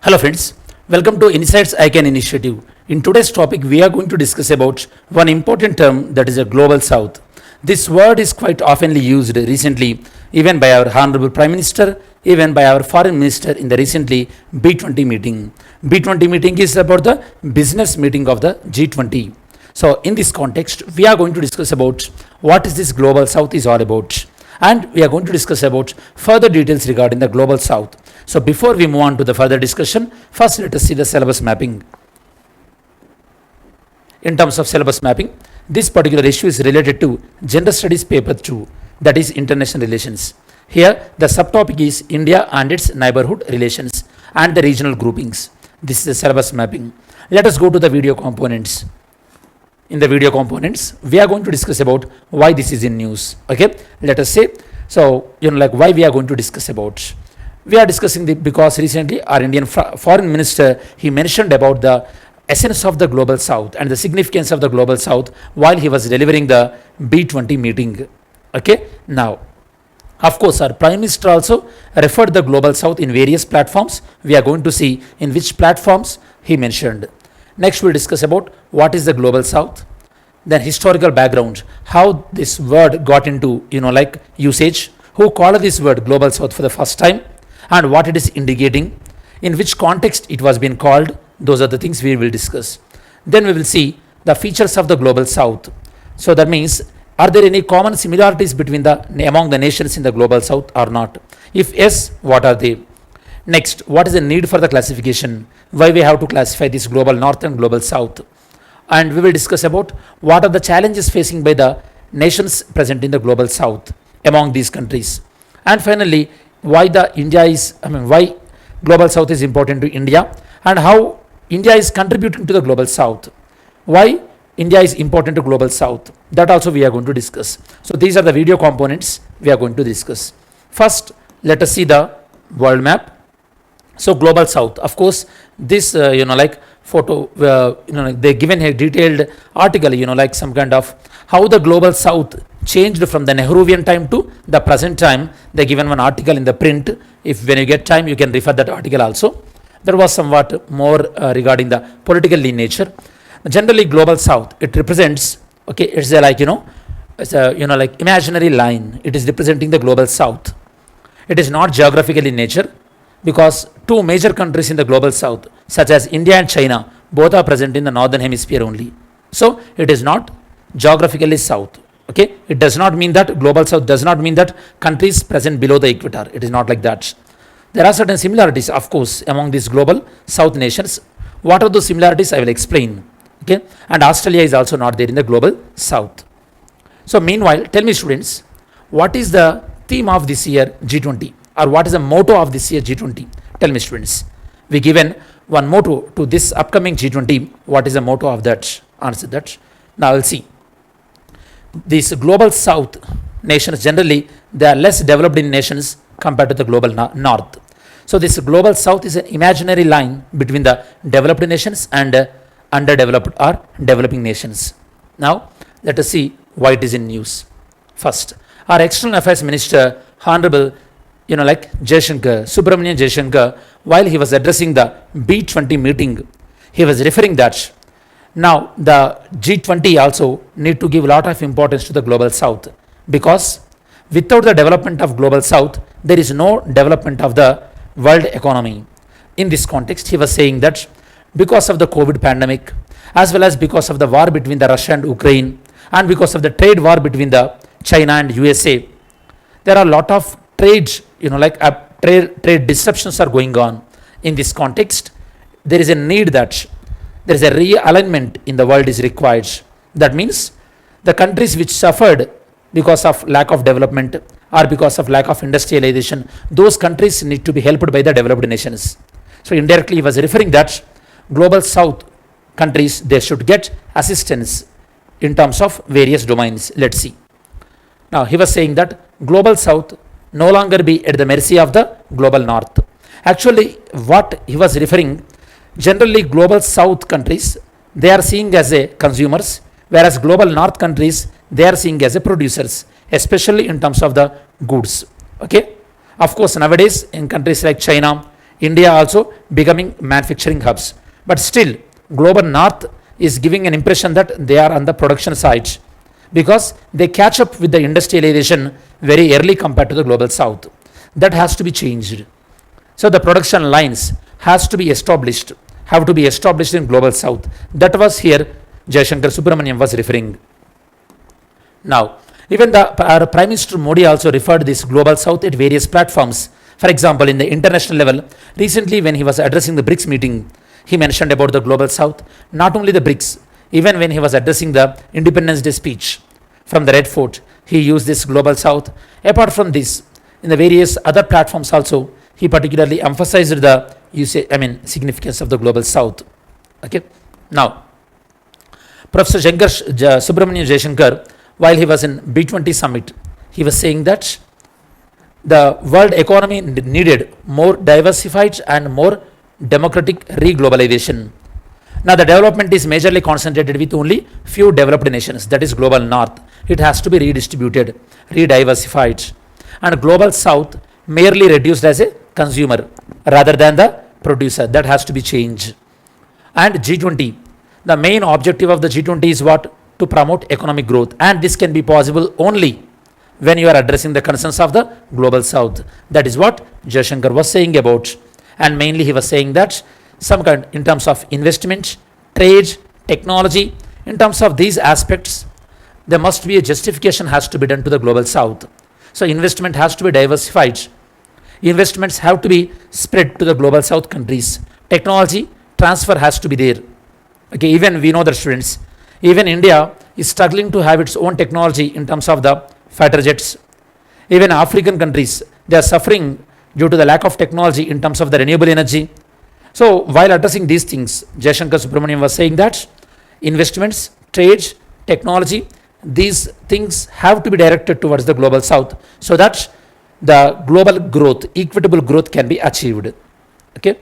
Hello friends, welcome to Insights ICANN initiative. In today's topic, we are going to discuss about one important term, that is a global south. This word is quite oftenly used recently, even by our Honorable Prime Minister, even by our Foreign Minister in the recently B20 meeting. B20 meeting is about the business meeting of the G20. So in this context, we are going to discuss about what is this global south is all about. And we are going to discuss about further details regarding the global south. So before we move on to the further discussion, first let us see the syllabus mapping. In terms of syllabus mapping, this particular issue is related to Gender Studies paper 2, that is international relations. Here the subtopic is India and its neighborhood relations and the regional groupings. This is the syllabus mapping. Let us go to the video components. In the video components, we are going to discuss about why this is in news. Okay, let us say, so like why we are going to discuss about. We are discussing because recently our Indian foreign minister, he mentioned about the essence of the global south and the significance of the global south while he was delivering the B20 meeting. Okay, now of course our prime minister also referred the global south in various platforms. We are going to see in which platforms he mentioned. Next we'll discuss about what is the global south, then historical background, how this word got into like usage, who called this word global south for the first time, and what it is indicating, in which context it was being called. Those are the things we will discuss. Then we will see the features of the global south. So that means, are there any common similarities between among the nations in the global south or not? If yes, what are they? Next, what is the need for the classification? Why we have to classify this global north and global south? And we will discuss about what are the challenges facing by the nations present in the global south among these countries. And finally, why why global south is important to India and how India is contributing to the global south. Why India is important to global south. That also we are going to discuss. So these are the video components we are going to discuss. First, let us see the world map. So global south, of course, this photo, they given a detailed article, like some kind of how the global south changed from the Nehruvian time to the present time. They given one article in the print. If when you get time, you can refer that article also. There was somewhat more regarding the political in nature. Generally, global south, it represents, okay, it's it's a like imaginary line. It is representing the global south. It is not geographical in nature, because two major countries in the global south, such as India and China, both are present in the northern hemisphere only. So it is not geographically south. Okay, it does not mean that global south does not mean that countries present below the equator. It is not like that. There are certain similarities, of course, among these global south nations. What are those similarities? I will explain. Okay, and Australia is also not there in the global south. So meanwhile, tell me students, what is the theme of this year G20? Or what is the motto of this year G20? Tell me students. We given one motto to this upcoming G20. What is the motto of that? Answer that. Now we'll see. These global south nations, generally they are less developed in nations compared to the global north. So this global south is an imaginary line between the developed nations and underdeveloped or developing nations. Now let us see why it is in news. First, our external affairs minister, Honorable Subramanian Jaishankar, while he was addressing the B20 meeting, he was referring that now the G20 also need to give a lot of importance to the global south, because without the development of global south, there is no development of the world economy. In this context, he was saying that because of the COVID pandemic, as well as because of the war between the Russia and Ukraine, and because of the trade war between the China and USA, there are a lot of trade disruptions are going on. In this context, there is a need that there is a realignment in the world is required. That means the countries which suffered because of lack of development or because of lack of industrialization, those countries need to be helped by the developed nations. So indirectly he was referring that global south countries, they should get assistance in terms of various domains. Let's see. Now he was saying that global south no longer be at the mercy of the global north. Actually, what he was referring, generally global south countries, they are seeing as a consumers, whereas global north countries, they are seeing as a producers, especially in terms of the goods. Okay, of course nowadays in countries like China, India also becoming manufacturing hubs. But still, global north is giving an impression that they are on the production side because they catch up with the industrialization very early compared to the global south. That has to be changed. So the production lines have to be established in global south. That was here Jaishankar Subramaniam was referring. Now, even our Prime Minister Modi also referred this global south at various platforms. For example, in the international level, recently when he was addressing the BRICS meeting, he mentioned about the global south. Not only the BRICS, even when he was addressing the Independence Day speech from the Red Fort, he used this global south. Apart from this, in the various other platforms also, he particularly emphasized the significance of the global south. Okay. Now, Professor Subramanian Jaishankar, while he was in B20 summit, he was saying that the world economy needed more diversified and more democratic re-globalization. Now the development is majorly concentrated with only few developed nations, that is global north. It has to be redistributed, re-diversified, and global south merely reduced as a consumer rather than the producer. That has to be changed. And G20, the main objective of the G20 is what? To promote economic growth, and this can be possible only when you are addressing the concerns of the global south. That is what Jaishankar was saying about. And mainly he was saying that some kind in terms of investment, trade, technology, in terms of these aspects, there must be a justification has to be done to the global south. So investment has to be diversified. Investments have to be spread to the global south countries. Technology transfer has to be there. Okay, even we know that students, even India is struggling to have its own technology in terms of the fighter jets. Even African countries, they are suffering due to the lack of technology in terms of the renewable energy. So while addressing these things, Jaishankar Subramanian was saying that investments, trade, technology, these things have to be directed towards the global south so that the global growth, equitable growth can be achieved. Okay.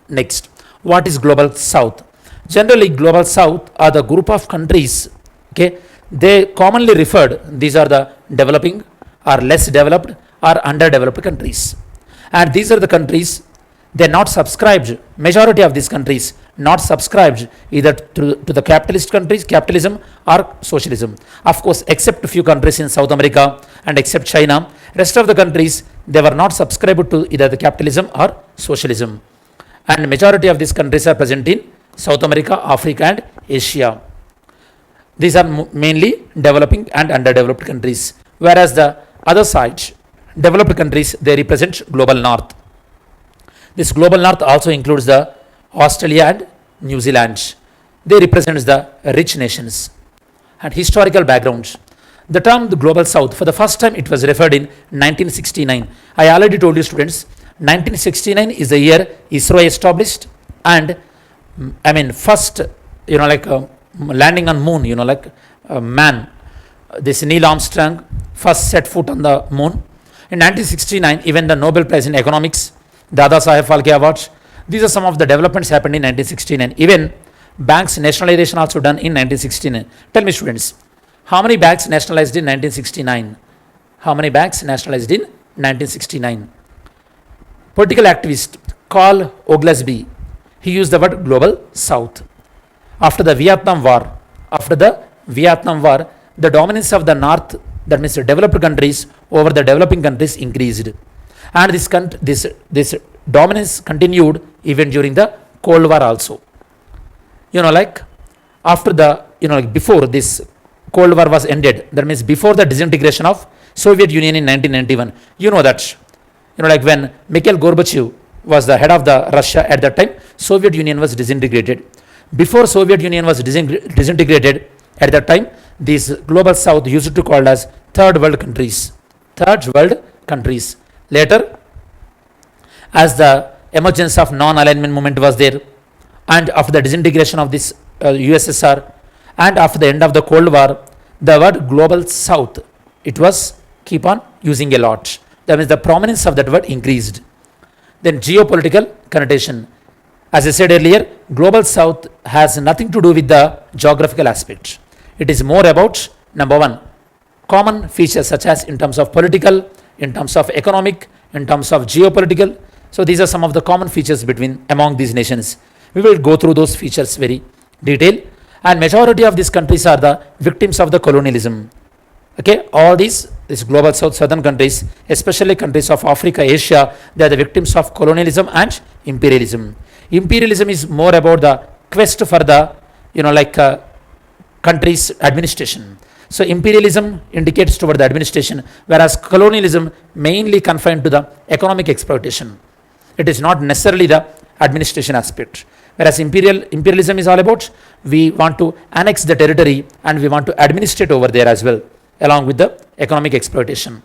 Next, what is global south? Generally, global south are the group of countries. Okay, they commonly referred, these are the developing or less developed or underdeveloped countries, and these are the countries, they are not subscribed, majority of these countries not subscribed either to the capitalist countries, capitalism or socialism. Of course, except a few countries in South America and except China, rest of the countries, they were not subscribed to either the capitalism or socialism. And majority of these countries are present in South America, Africa and Asia. These are mainly developing and underdeveloped countries, whereas the other side, developed countries, they represent global north. This global north also includes the Australia and New Zealand. They represent the rich nations. And historical background. The term the global south, for the first time it was referred in 1969. I already told you students, 1969 is the year ISRO established, and first, landing on moon, man, this Neil Armstrong first set foot on the moon. In 1969, even the Nobel Prize in Economics, Dada Saheb Phalke Awards, these are some of the developments happened in 1969. Even banks nationalization also done in 1969. Tell me students, how many banks nationalized in 1969? How many banks nationalized in 1969? Political activist Carl Oglesby, he used the word global south. After the Vietnam War, the dominance of the north, that means the developed countries over the developing countries, increased. And this dominance continued even during the Cold War also. After the, before this Cold War was ended, that means before the disintegration of Soviet Union in 1991, when Mikhail Gorbachev was the head of the Russia at that time, Soviet Union was disintegrated. Before Soviet Union was disintegrated at that time, these global south used to called as third world countries. Later, as the emergence of non-alignment movement was there, and after the disintegration of this USSR, and after the end of the Cold War, the word global south, it was keep on using a lot. That means the prominence of that word increased. Then geopolitical connotation. As I said earlier, global south has nothing to do with the geographical aspect. It is more about, number one, common features such as in terms of political, in terms of economic, in terms of geopolitical, So these are some of the common features between among these nations. We will go through those features very detail. And majority of these countries are the victims of the colonialism. Okay, all these global south, southern countries, especially countries of Africa, Asia, they are the victims of colonialism and imperialism. Imperialism is more about the quest for the, country's administration. So imperialism indicates toward the administration, whereas colonialism mainly confined to the economic exploitation. It is not necessarily the administration aspect. Whereas imperialism is all about we want to annex the territory and we want to administrate over there as well, along with the economic exploitation.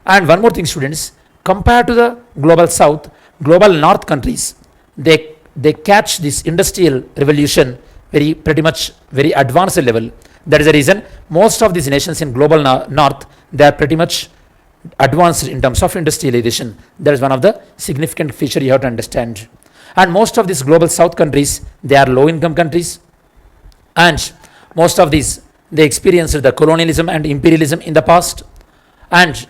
And one more thing, students, compared to the global south, global north countries, they catch this industrial revolution pretty much very advanced level. That is the reason most of these nations in global north, they are pretty much advanced in terms of industrialization. That is one of the significant feature you have to understand. And most of these global south countries, they are low income countries, and most of these, they experienced the colonialism and imperialism in the past. And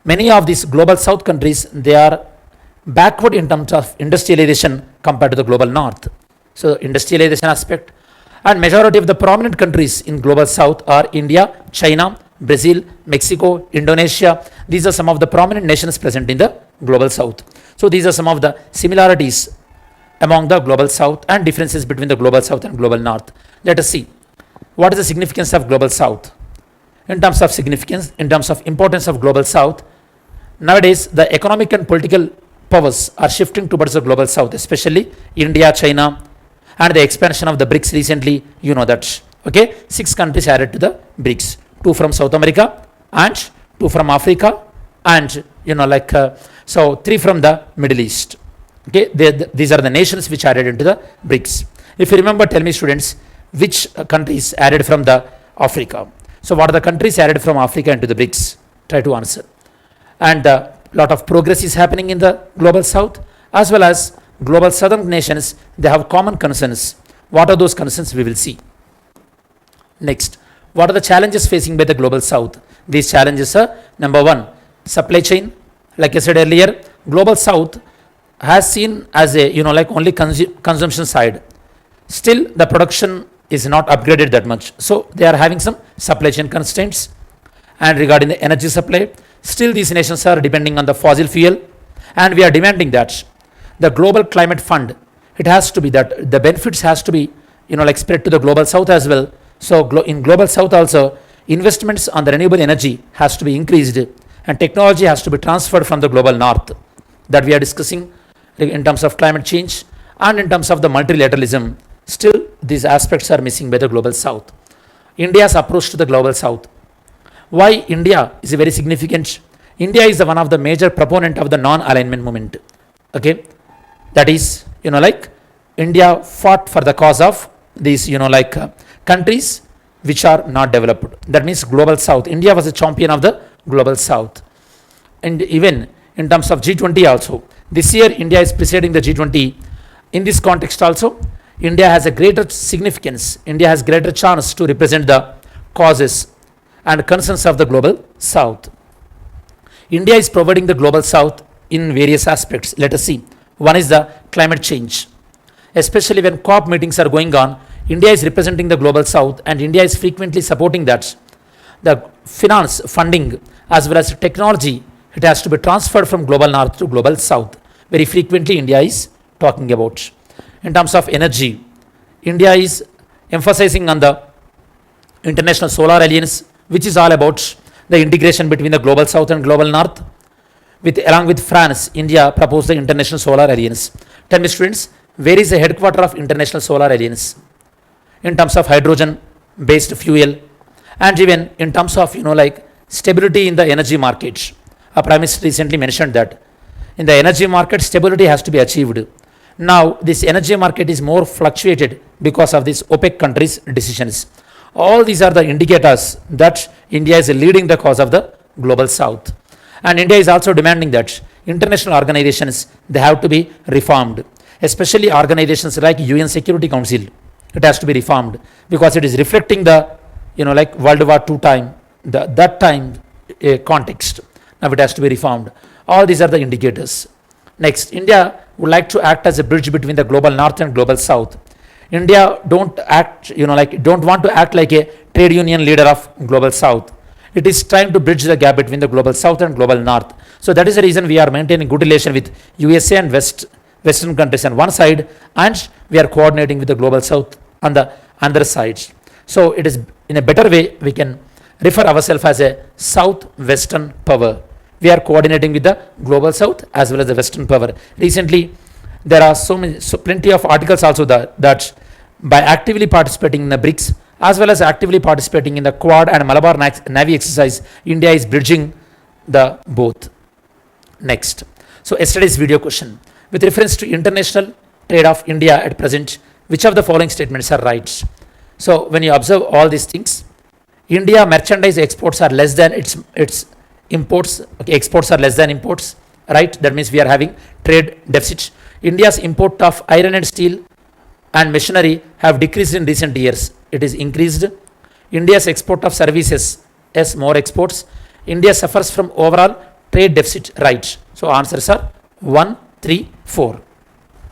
many of these global south countries, they are backward in terms of industrialization compared to the global north. So industrialization aspect. And majority of the prominent countries in global south are India, China, Brazil, Mexico, Indonesia. These are some of the prominent nations present in the global south. So these are some of the similarities among the global south and differences between the global south and global north. Let us see what is the significance of global south. In terms of significance, in terms of importance of global south, nowadays the economic and political powers are shifting towards the global south, especially India, China, and the expansion of the BRICS recently, you know that. Okay, 6 countries added to the BRICS, 2 from South America and 2 from Africa, and 3 from the Middle East. Okay, these are the nations which are added into the BRICS. If you remember, tell me, students, which countries added from the Africa? So what are the countries added from Africa into the BRICS? Try to answer. And a lot of progress is happening in the global south, as well as global southern nations, they have common concerns. What are those concerns? We will see. Next, what are the challenges facing by the global south? These challenges are, number 1, supply chain. Like I said earlier, global south has seen as a only consumption side. Still the production is not upgraded that much, so they are having some supply chain constraints. And regarding the energy supply, still these nations are depending on the fossil fuel, and we are demanding that the global climate fund, it has to be that the benefits has to be spread to the global south as well. So in global south also, investments on the renewable energy has to be increased, and technology has to be transferred from the global north, that we are discussing in terms of climate change. And in terms of the multilateralism, still these aspects are missing by the global south. India's approach to the global south. Why India is very significant? India is one of the major proponent of the non-alignment movement. Okay, that is India fought for the cause of these countries which are not developed. That means global south. India was a champion of the global south. And even in terms of G20 also, this year India is presiding the G20. In this context also, India has a greater significance. India has greater chance to represent the causes and concerns of the global south. India is providing the global south in various aspects. Let us see. One is the climate change. Especially when COP meetings are going on, India is representing the global south, and India is frequently supporting that. The finance, funding, as well as technology, it has to be transferred from global north to global south. Very frequently India is talking about. In terms of energy, India is emphasizing on the International Solar Alliance, which is all about the integration between the global south and global north. Along with France, India proposed the International Solar Alliance. Tell me, students, where is the headquarter of International Solar Alliance? In terms of hydrogen-based fuel, and even in terms of stability in the energy market. Our Prime Minister recently mentioned that in the energy market, stability has to be achieved. Now, this energy market is more fluctuated because of these OPEC countries' decisions. All these are the indicators that India is leading the cause of the global south. And India is also demanding that international organizations, they have to be reformed, especially organizations like UN Security Council. It has to be reformed because it is reflecting the World War II time, that time context. Now it has to be reformed. All these are the indicators. Next, India would like to act as a bridge between the global north and global south. India don't want to act like a trade union leader of global south. It is trying to bridge the gap between the global south and global north. So that is the reason we are maintaining good relation with USA and Western countries on one side, and we are coordinating with the global south on the other side. So it is in a better way we can refer ourselves as a south-western power. We are coordinating with the global south as well as the western power. Recently, there are plenty of articles also that by actively participating in the BRICS as well as actively participating in the Quad and Malabar Navy exercise, India is bridging the both. Next, so yesterday's video question, with reference to international trade of India at present, which of the following statements are right? So when you observe all these things, India merchandise exports are less than its imports. Okay, exports are less than imports, right? That means we are having trade deficit. India's import of iron and steel and machinery have decreased in recent years. It is increased. India's export of services has more exports. India suffers from overall trade deficit, right? So answers are 1, 3, 4.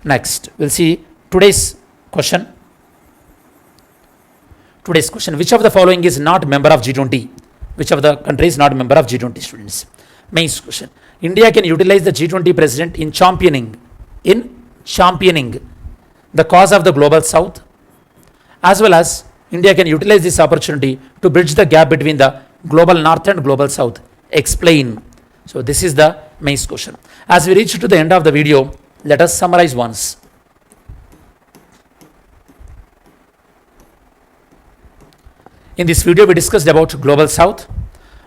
Next, we'll see today's question. Today's question, which of the following is not member of G20? Which of the countries is not member of G20, students? Mains question. India can utilize the G20 president in championing the cause of the global south, as well as India can utilize this opportunity to bridge the gap between the global north and global south. Explain. So this is the main question. As we reach to the end of the video, let us summarize once. In this video, we discussed about global south.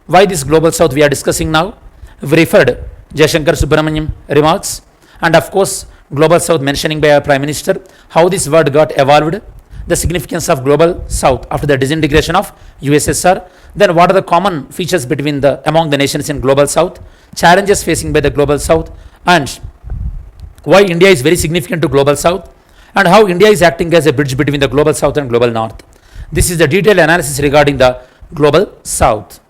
Why this global south we are discussing now? We referred Jaishankar Subramaniam remarks, and of course global south mentioning by our Prime Minister, how this word got evolved, the significance of global south after the disintegration of USSR, then what are the common features among the nations in global south, challenges facing by the global south, and why India is very significant to global south, and how India is acting as a bridge between the global south and global north. This is the detailed analysis regarding the global south.